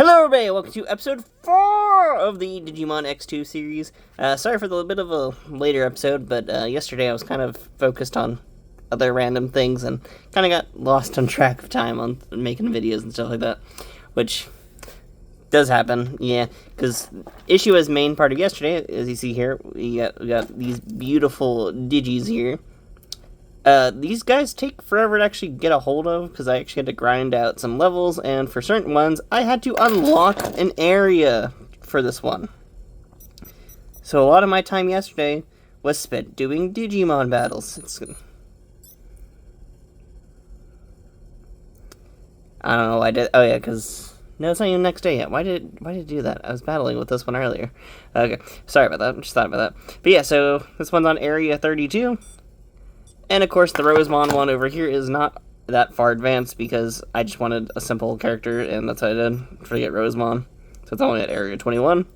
Hello everybody, welcome to episode 4 of the Digimon X2 series. Sorry for the bit of a later episode, but yesterday I was kind of focused on other random things and kind of got lost on track of time on making videos and stuff like that, which does happen, yeah, because issue as main part of yesterday, as you see here, we got these beautiful Digis here. These guys take forever to actually get a hold of, because I actually had to grind out some levels, and for certain ones, I had to unlock an area for this one. So a lot of my time yesterday was spent doing Digimon battles. I don't know why I did. Oh yeah, because no, it's not even the next day yet. Why did it do that? I was battling with this one earlier. Okay, sorry about that. Just thought about that. But yeah, so this one's on area 32. And of course, the Rosemon one over here is not that far advanced because I just wanted a simple character, and that's what I did. Forget Rosemon. So it's only at area 21.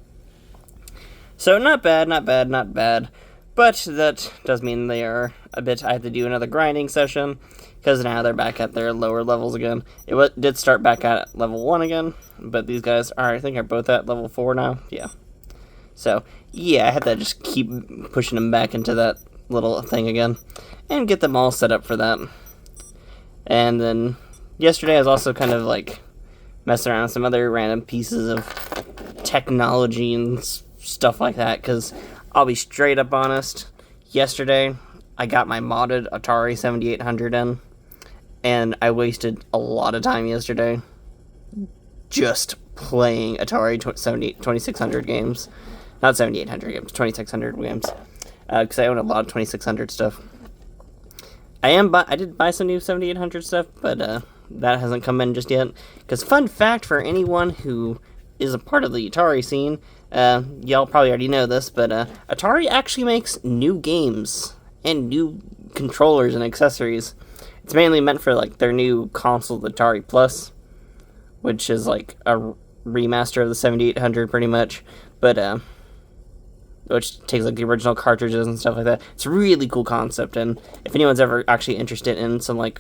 So not bad, not bad, not bad. But that does mean they are a bit. I have to do another grinding session because now they're back at their lower levels again. It did start back at level 1 again, but these guys are, I think, are both at level 4 now. Yeah. So yeah, I had to just keep pushing them back into that little thing again and get them all set up for that. And then yesterday I was also kind of like messing around with some other random pieces of technology and stuff like that, because I'll be straight up honest, yesterday I got my modded Atari 7800 in, and I wasted a lot of time yesterday just playing Atari 2600 games. Not 7800 games, 2600 games. Because I own a lot of 2600 stuff. I did buy some new 7800 stuff, but that hasn't come in just yet. Because fun fact for anyone who is a part of the Atari scene, y'all probably already know this, but Atari actually makes new games and new controllers and accessories. It's mainly meant for like their new console, the Atari Plus, which is like a remaster of the 7800 pretty much, but which takes like the original cartridges and stuff like that. It's a really cool concept, and if anyone's ever actually interested in some like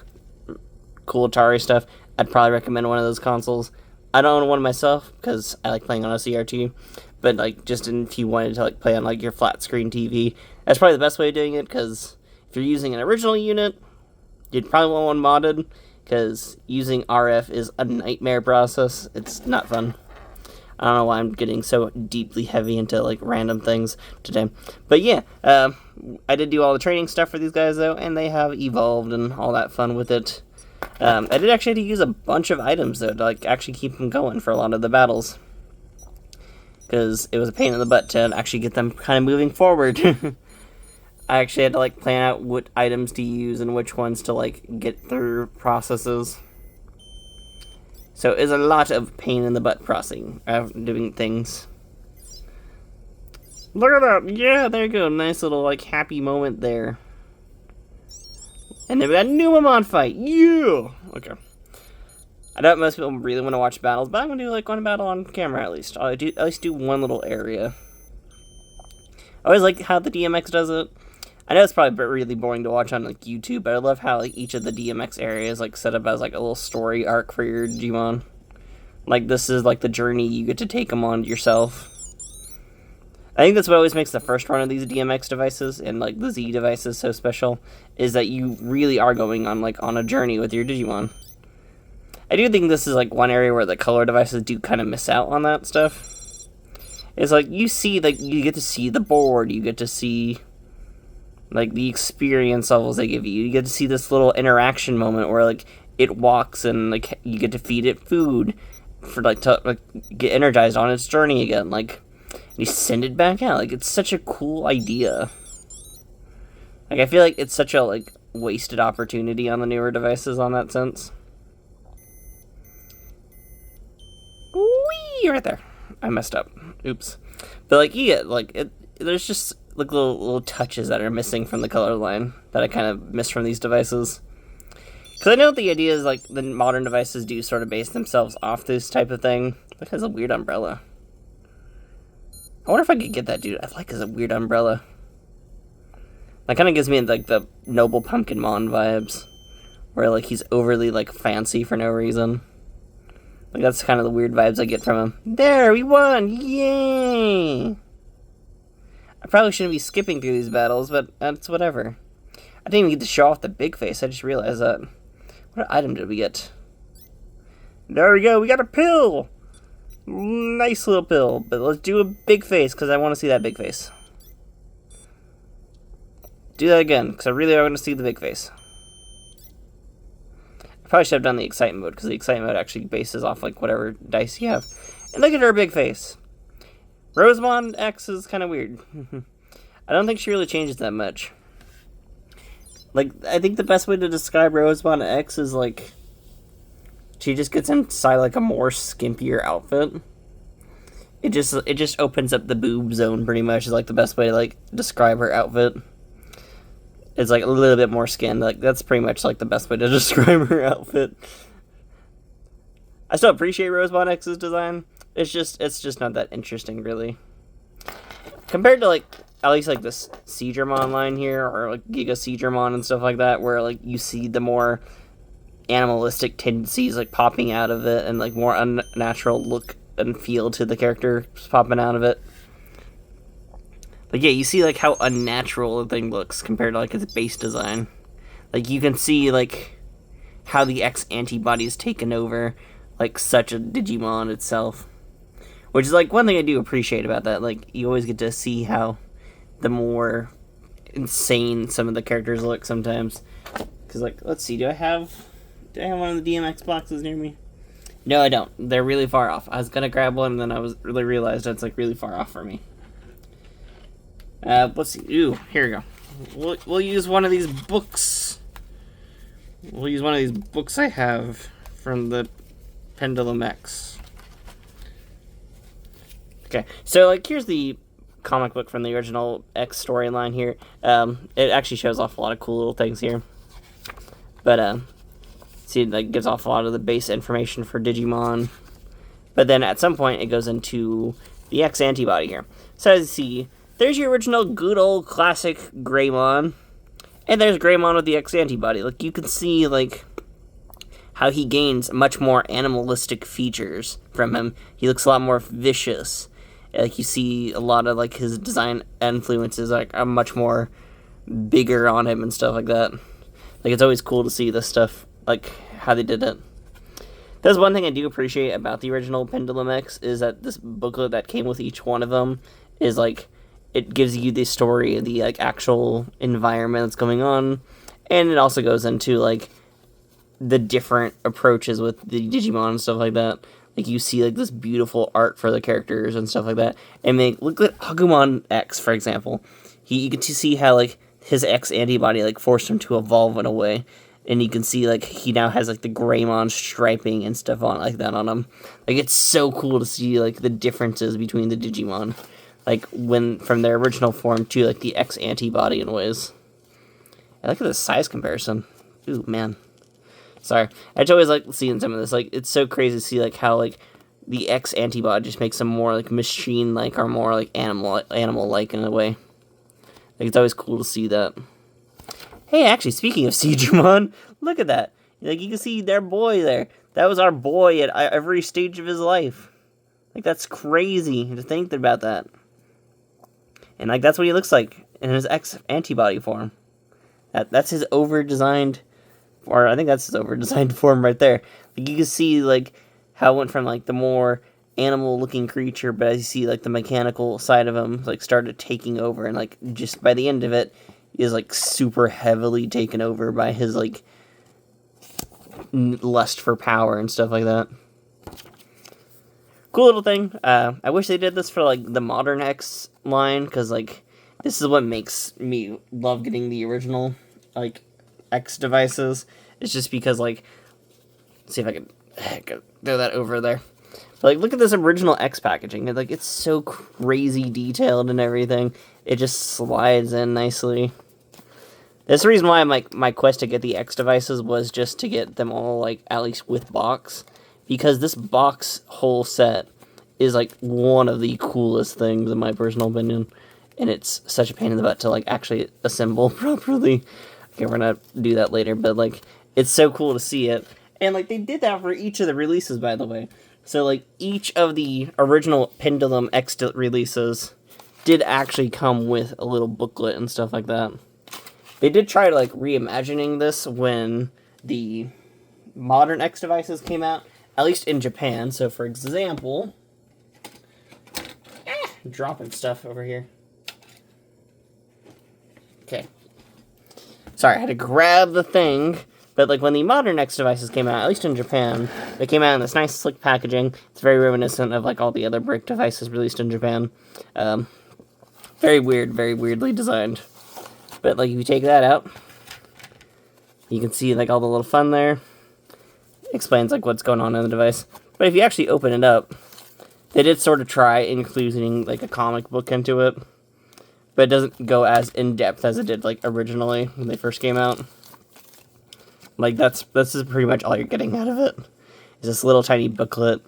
cool Atari stuff, I'd probably recommend one of those consoles. I don't own one myself because I like playing on a CRT, but like just if you wanted to like play on like your flat screen TV, that's probably the best way of doing it, because if you're using an original unit, you'd probably want one modded, because using RF is a nightmare process. It's not fun. I don't know why I'm getting so deeply heavy into, like, random things today. But yeah, I did do all the training stuff for these guys, though, and they have evolved and all that fun with it. I did actually have to use a bunch of items, though, to, like, actually keep them going for a lot of the battles. Because it was a pain in the butt to actually get them kind of moving forward. I actually had to, like, plan out what items to use and which ones to, like, get through processes. So it's a lot of pain in the butt processing, doing things. Look at that! Yeah, there you go. Nice little, like, happy moment there. And then we got a Numamon fight! Yeah! Okay. I know most people really want to watch battles, but I'm going to do, like, one battle on camera at least. I'll at least do one little area. I always like how the DMX does it. I know it's probably really boring to watch on, like, YouTube, but I love how, like, each of the DMX areas, like, set up as, like, a little story arc for your Digimon. Like, this is, like, the journey you get to take them on yourself. I think that's what always makes the first run of these DMX devices, and, like, the Z devices so special, is that you really are going on, like, on a journey with your Digimon. I do think this is, like, one area where the color devices do kind of miss out on that stuff. It's, like, you see, like, you get to see the board, you get to see, like, the experience levels they give you. You get to see this little interaction moment where, like, it walks and, like, you get to feed it food for, like, to, like, get energized on its journey again. Like, you send it back out. Like, it's such a cool idea. Like, I feel like it's such a, like, wasted opportunity on the newer devices on that sense. Whee! Right there. I messed up. Oops. But, like, you get, like, there's just, like, little touches that are missing from the color line that I kind of miss from these devices. Because I know the idea is, like, the modern devices do sort of base themselves off this type of thing. Look, it has a weird umbrella. I wonder if I could get that dude. I like his weird umbrella. That kind of gives me, like, the Noble Pumpkinmon vibes. Where, like, he's overly, like, fancy for no reason. Like, that's kind of the weird vibes I get from him. There, we won! Yay! I probably shouldn't be skipping through these battles, but that's whatever. I didn't even get to show off the big face. I just realized that. What item did we get? There we go. We got a pill! Nice little pill. But let's do a big face, because I want to see that big face. Do that again, because I really want to see the big face. I probably should have done the excitement mode, because the excitement mode actually bases off like whatever dice you have. And look at her big face. Rosemond X is kind of weird. I don't think she really changes that much. Like, I think the best way to describe Rosemond X is like, she just gets inside like a more skimpier outfit. It just opens up the boob zone pretty much is like the best way to like describe her outfit. It's like a little bit more skin. Like, that's pretty much like the best way to describe her outfit. I still appreciate Rosemond X's design. It's just not that interesting, really. Compared to like at least like this Seedramon line here, or like Giga Seedramon and stuff like that, where like you see the more animalistic tendencies like popping out of it, and like more unnatural look and feel to the character popping out of it. Like, yeah, you see, like, how unnatural the thing looks compared to, like, its base design. Like, you can see, like, how the X antibody is taken over, like, such a Digimon itself. Which is, like, one thing I do appreciate about that. Like, you always get to see how the more insane some of the characters look sometimes. Because, like, let's see, do I have one of the DMX boxes near me? No, I don't. They're really far off. I was gonna grab one, and then I realized it's, like, really far off for me. Let's see. Ooh, here we go. We'll use one of these books. We'll use one of these books I have from the Pendulum X. Okay, so like here's the comic book from the original X storyline here. It actually shows off a lot of cool little things here. But see, it like gives off a lot of the base information for Digimon. But then at some point it goes into the X antibody here. So as you see, there's your original good old classic Greymon. And there's Greymon with the X antibody. Like, you can see, like, how he gains much more animalistic features from him. He looks a lot more vicious. Like, you see a lot of, like, his design influences, like, are much more bigger on him and stuff like that. Like, it's always cool to see this stuff, like, how they did it. That's one thing I do appreciate about the original Pendulum X, is that this booklet that came with each one of them is, like, it gives you the story of the, like, actual environment that's going on, and it also goes into, like, the different approaches with the Digimon and stuff like that. Like, you see, like, this beautiful art for the characters and stuff like that, and look at Agumon X, for example. You can see how, like, his X antibody, like, forced him to evolve in a way, and you can see, like, he now has, like, the Greymon striping and stuff on, like, that on him. Like, it's so cool to see, like, the differences between the Digimon. Like, when, from their original form to, like, the X antibody in ways. I look at the size comparison. Ooh, man. Sorry. I just always like seeing some of this. Like, it's so crazy to see, like, how, like, the X antibody just makes them more, like, machine-like, or more, like, animal-like in a way. Like, it's always cool to see that. Hey, actually, speaking of Seedramon, look at that. Like, you can see their boy there. That was our boy at every stage of his life. Like, that's crazy to think about that. And, like, that's what he looks like in his X antibody form. That's his over-designed, or I think that's his over-designed form right there. Like, you can see, like, how it went from, like, the more animal-looking creature, but as you see, like, the mechanical side of him, like, started taking over, and, like, just by the end of it, he is, like, super heavily taken over by his, like, lust for power and stuff like that. Cool little thing. I wish they did this for, like, the modern X line, because, like, this is what makes me love getting the original, like, X devices. It's just because, like, let's see if I can throw that over there. But, like, look at this original X packaging. Like, it's so crazy detailed and everything. It just slides in nicely. That's the reason why my quest to get the X devices was just to get them all, like, at least with box. Because this box whole set is, like, one of the coolest things, in my personal opinion. And it's such a pain in the butt to, like, actually assemble properly. Okay, we're gonna do that later, but, like, it's so cool to see it. And, like, they did that for each of the releases, by the way. So, like, each of the original Pendulum X2 releases did actually come with a little booklet and stuff like that. They did try, like, reimagining this when the modern X devices came out, at least in Japan. So, for example... dropping stuff over here. Okay. Sorry, I had to grab the thing. But, like, when the modern X devices came out, at least in Japan, they came out in this nice, slick packaging. It's very reminiscent of, like, all the other brick devices released in Japan. Very weird, very weirdly designed. But, like, if you take that out, you can see, like, all the little fun there. It explains, like, what's going on in the device. But if you actually open it up, they did sort of try including, like, a comic book into it. But it doesn't go as in-depth as it did, like, originally when they first came out. Like, this is pretty much all you're getting out of it. Is this little tiny booklet.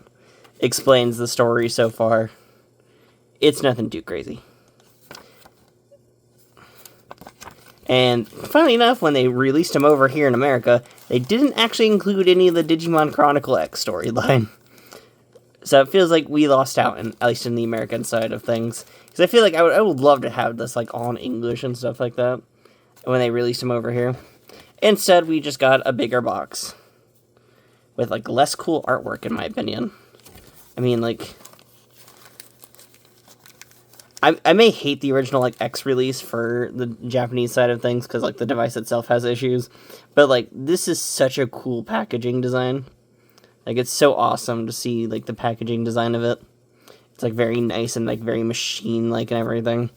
Explains the story so far. It's nothing too crazy. And, funnily enough, when they released them over here in America, they didn't actually include any of the Digimon Chronicle X storyline. So it feels like we lost out, at least in the American side of things. Because I feel like I would love to have this, like, all in English and stuff like that. When they released them over here. Instead, we just got a bigger box. With, like, less cool artwork, in my opinion. I mean, like... I may hate the original, like, X release for the Japanese side of things, because, like, the device itself has issues. But, like, this is such a cool packaging design. Like, it's so awesome to see, like, the packaging design of it. It's, like, very nice and, like, very machine-like and everything.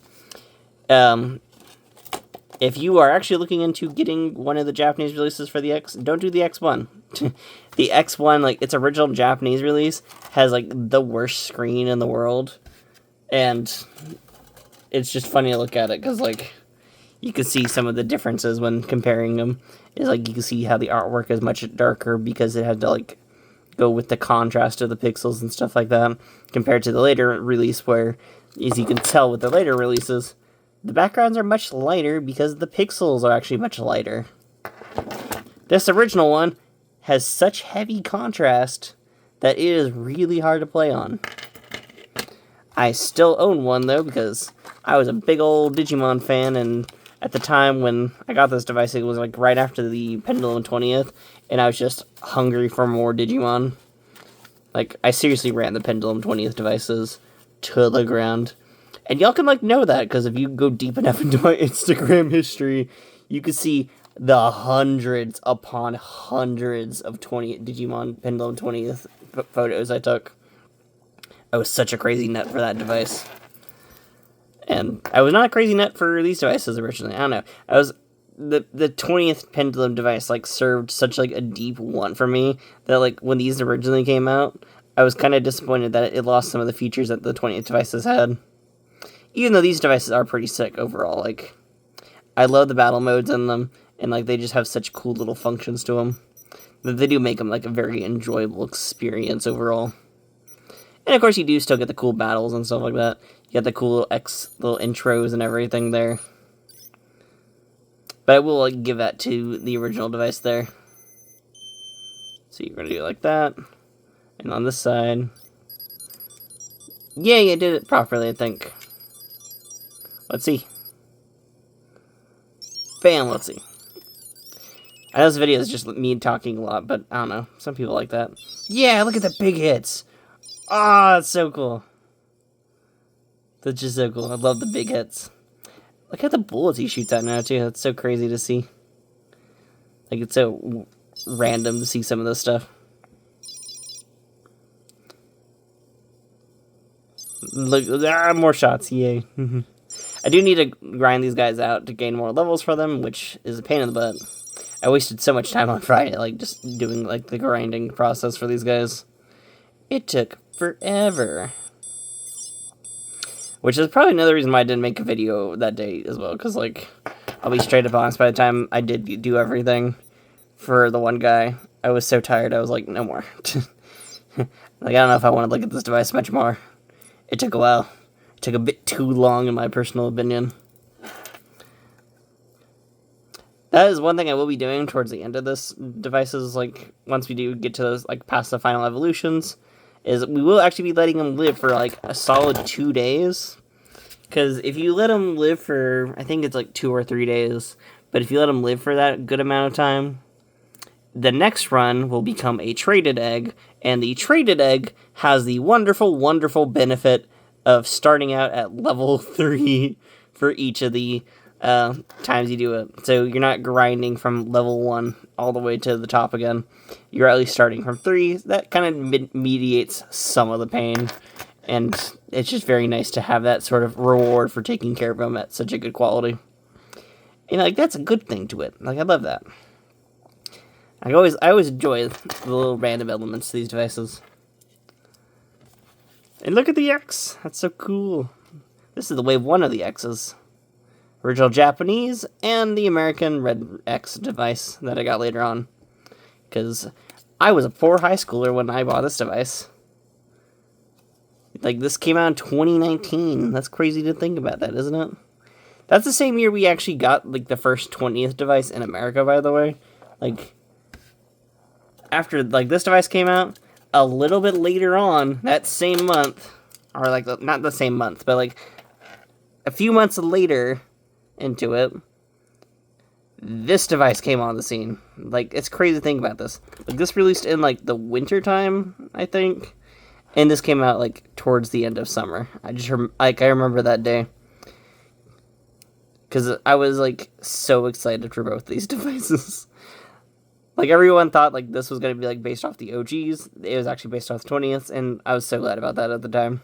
If you are actually looking into getting one of the Japanese releases for the X, don't do the X1. The X1, like, its original Japanese release has, like, the worst screen in the world. And it's just funny to look at it, because, like, you can see some of the differences when comparing them. Is like, you can see how the artwork is much darker, because it had to, like, go with the contrast of the pixels and stuff like that, compared to the later release, where, as you can tell with the later releases, the backgrounds are much lighter, because the pixels are actually much lighter. This original one has such heavy contrast that it is really hard to play on. I still own one, though, because I was a big old Digimon fan, and at the time when I got this device, it was, like, right after the Pendulum 20th, and I was just hungry for more Digimon. Like, I seriously ran the Pendulum 20th devices to the ground. And y'all can, like, know that, because if you go deep enough into my Instagram history, you can see the hundreds upon hundreds of Digimon Pendulum 20th photos I took. I was such a crazy nut for that device. And I was not a crazy nut for these devices originally. I don't know. I was... The 20th Pendulum device, like, served such, like, a deep want for me that, like, when these originally came out, I was kind of disappointed that it lost some of the features that the 20th devices had. Even though these devices are pretty sick overall. Like, I love the battle modes in them, and, like, they just have such cool little functions to them. That they do make them, like, a very enjoyable experience overall. And, of course, you do still get the cool battles and stuff like that. You get the cool little intros and everything there. But I will, like, give that to the original device there. So you're going to do it like that. And on this side. Yay, I did it properly, I think. Let's see. Bam, let's see. I know this video is just me talking a lot, but I don't know. Some people like that. Yeah, look at the big hits. Ah, it's so cool. That's just so cool. I love the big hits. Look at the bullets he shoots at now, too. That's so crazy to see. Like, it's so random to see some of this stuff. Look, more shots. Yay. I do need to grind these guys out to gain more levels for them, which is a pain in the butt. I wasted so much time on Friday, like, just doing, like, the grinding process for these guys. It took forever. Which is probably another reason why I didn't make a video that day as well, because, like, I'll be straight up honest, by the time I did do everything for the one guy, I was so tired, I was like, no more. Like, I don't know if I want to look at this device much more. It took a while. It took a bit too long, in my personal opinion. That is one thing I will be doing towards the end of this device, is, like, once we do get to those, like, past the final evolutions, is we will actually be letting him live for like a solid 2 days. Because if you let him live for, I think it's like 2 or 3 days, but if you let him live for that good amount of time, the next run will become a traded egg, and the traded egg has the wonderful, wonderful benefit of starting out at level 3 for each of the times you do it. So you're not grinding from level 1 all the way to the top again. You're at least starting from 3. That kind of mediates some of the pain, and it's just very nice to have that sort of reward for taking care of him at such a good quality. And like, that's a good thing to it. Like, I love that. I always enjoy the little random elements to these devices. And look at the X! That's so cool. This is the wave 1 of the X's. Original Japanese and the American Red X device that I got later on. Because I was a poor high schooler when I bought this device. Like, this came out in 2019. That's crazy to think about that, isn't it? That's the same year we actually got, like, the first 20th device in America, by the way. Like, after, like, this device came out, a little bit later on, that same month, or, like, not the same month, but, like, a few months later into it, this device came on the scene. Like, it's crazy to think about this. Like, this released in, like, the winter time, I think, and this came out, like, towards the end of summer. I remember that day. Because I was, like, so excited for both these devices. Like, everyone thought, like, this was going to be, like, based off the OGs. It was actually based off the 20th, and I was so glad about that at the time.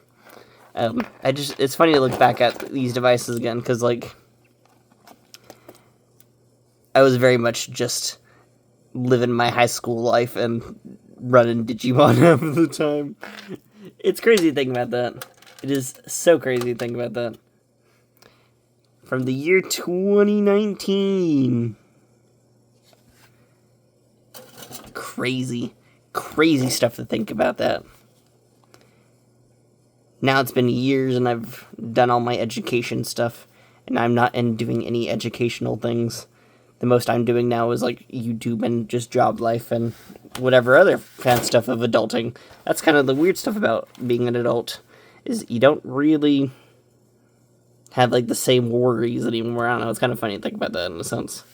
It's funny to look back at these devices again, because, like, I was very much just living my high school life and running Digimon half of the time. It's crazy to think about that. It is so crazy to think about that. From the year 2019. Crazy stuff to think about that. Now it's been years and I've done all my education stuff, and I'm not doing any educational things. The most I'm doing now is like YouTube and just job life and whatever other fan stuff of adulting. That's kind of the weird stuff about being an adult, is you don't really have like the same worries anymore. I don't know, it's kind of funny to think about that in a sense.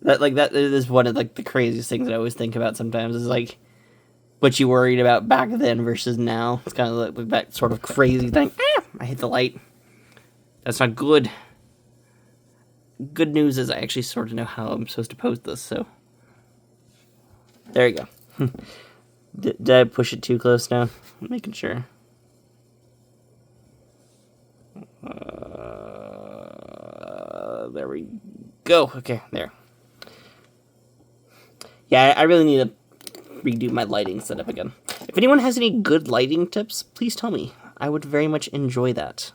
That is one of like the craziest things that I always think about sometimes, is like what you worried about back then versus now. It's kind of like that sort of crazy thing. I hit the light. That's not good. Good news is I actually sort of know how I'm supposed to post this, so there you go. Did I push it too close now? I'm making sure. There we go. Okay, there. Yeah, I really need to redo my lighting setup again. If anyone has any good lighting tips, please tell me. I would very much enjoy that.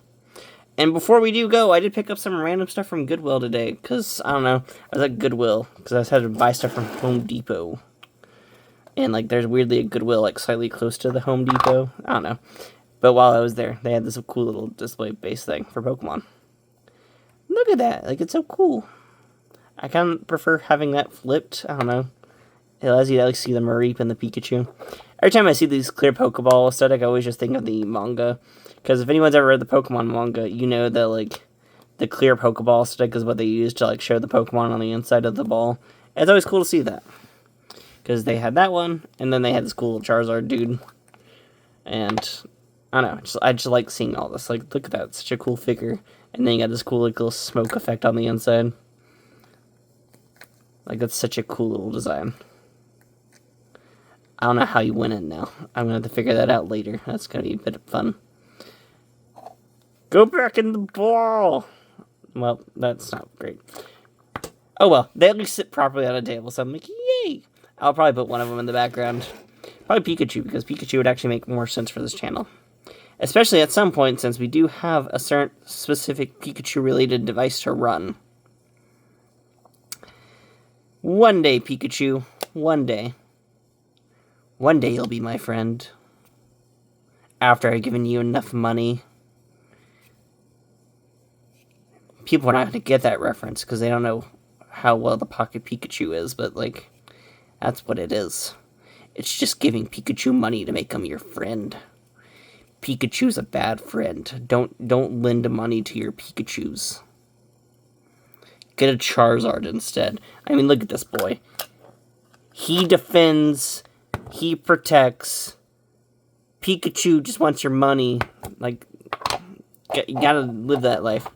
And before we do go, I did pick up some random stuff from Goodwill today, because, I don't know, I was at Goodwill, because I had to buy stuff from Home Depot. And, like, there's weirdly a Goodwill, like, slightly close to the Home Depot. I don't know. But while I was there, they had this cool little display base thing for Pokemon. Look at that. Like, it's so cool. I kind of prefer having that flipped. I don't know. It allows you to, like, see the Mareep and the Pikachu. Every time I see these clear Pokeball aesthetic, I always just think of the manga. Because if anyone's ever read the Pokemon manga, you know that, like, the clear Pokeball stick is what they use to, like, show the Pokemon on the inside of the ball. And it's always cool to see that. Because they had that one, and then they had this cool Charizard dude. And, I don't know, I just like seeing all this. Like, look at that, it's such a cool figure. And then you got this cool, like, little smoke effect on the inside. Like, that's such a cool little design. I don't know how you win it now. I'm going to have to figure that out later. That's going to be a bit of fun. Go back in the ball! Well, that's not great. Oh well, they at least sit properly on a table, so I'm like, yay! I'll probably put one of them in the background. Probably Pikachu, because Pikachu would actually make more sense for this channel. Especially at some point, since we do have a certain specific Pikachu-related device to run. One day, Pikachu. One day. One day you'll be my friend. After I've given you enough money. People are not going to get that reference because they don't know how well the Pocket Pikachu is, but, like, that's what it is. It's just giving Pikachu money to make him your friend. Pikachu's a bad friend. Don't lend money to your Pikachus. Get a Charizard instead. I mean, look at this boy. He defends. He protects. Pikachu just wants your money. Like, you gotta live that life.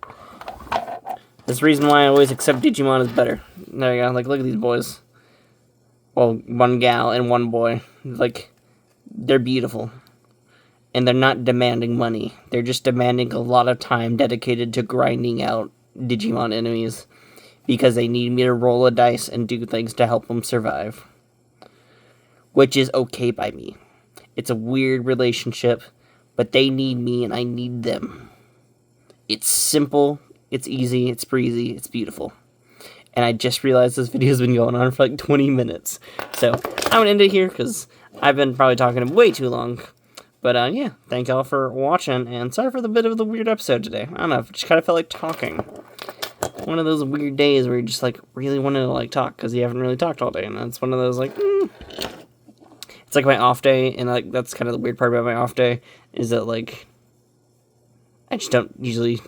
That's the reason why I always accept Digimon is better. There you go. Like, look at these boys. Well, one gal and one boy. Like, they're beautiful. And they're not demanding money. They're just demanding a lot of time dedicated to grinding out Digimon enemies. Because they need me to roll a dice and do things to help them survive. Which is okay by me. It's a weird relationship. But they need me and I need them. It's simple. It's easy. It's breezy. It's beautiful. And I just realized this video's been going on for like 20 minutes. So, I'm going to end it here because I've been probably talking way too long. But, yeah, thank y'all for watching, and sorry for the bit of the weird episode today. I don't know, just kind of felt like talking. One of those weird days where you just, like, really wanted to, like, talk, because you haven't really talked all day, and it's one of those, like, It's like my off day, and, like, that's kind of the weird part about my off day, is that, like, I just don't usually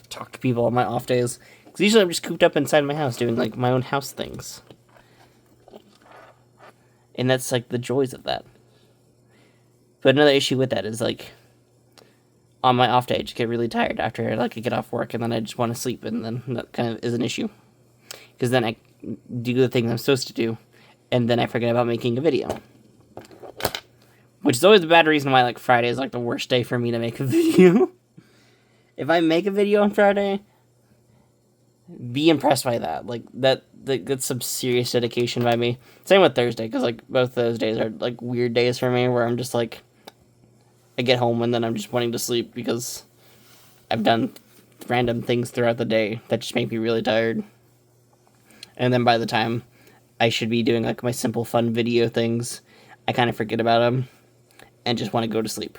talk to people on my off days, because usually I'm just cooped up inside my house doing, like, my own house things. And that's, like, the joys of that. But another issue with that is, like, on my off day, I just get really tired after, like, I get off work, and then I just want to sleep, and then that kind of is an issue. Because then I do the things I'm supposed to do, and then I forget about making a video. Which is always a bad reason why, like, Friday is, like, the worst day for me to make a video. If I make a video on Friday, be impressed by that. Like, that's some serious dedication by me. Same with Thursday, because, like, both those days are, like, weird days for me, where I'm just, like, I get home and then I'm just wanting to sleep because I've done random things throughout the day that just make me really tired. And then by the time I should be doing, like, my simple fun video things, I kind of forget about them and just want to go to sleep.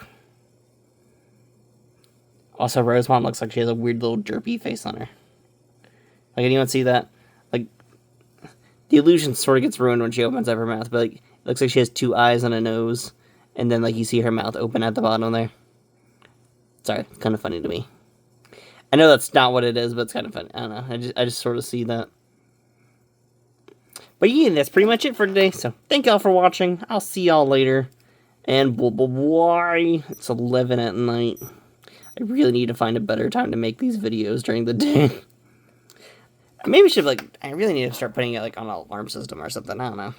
Also, Rosemont looks like she has a weird little derpy face on her. Like, anyone see that? Like, the illusion sort of gets ruined when she opens up her mouth, but, like, it looks like she has two eyes and a nose. And then, like, you see her mouth open at the bottom there. Sorry, it's kind of funny to me. I know that's not what it is, but it's kind of funny. I don't know. I just sort of see that. But yeah, that's pretty much it for today. So, thank y'all for watching. I'll see y'all later. And bye. It's 11 at night. I really need to find a better time to make these videos during the day. Maybe I really need to start putting it, like, on an alarm system or something. I don't know.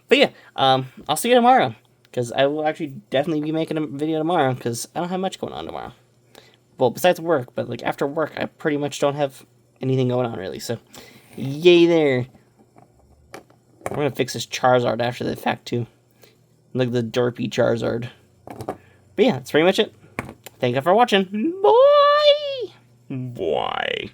But yeah, I'll see you tomorrow. Because I will actually definitely be making a video tomorrow, because I don't have much going on tomorrow. Well, besides work, but, like, after work, I pretty much don't have anything going on, really, so yay there. I'm gonna fix this Charizard after the fact, too. Look at the derpy Charizard. But yeah, that's pretty much it. Thank you for watching. Bye! Bye.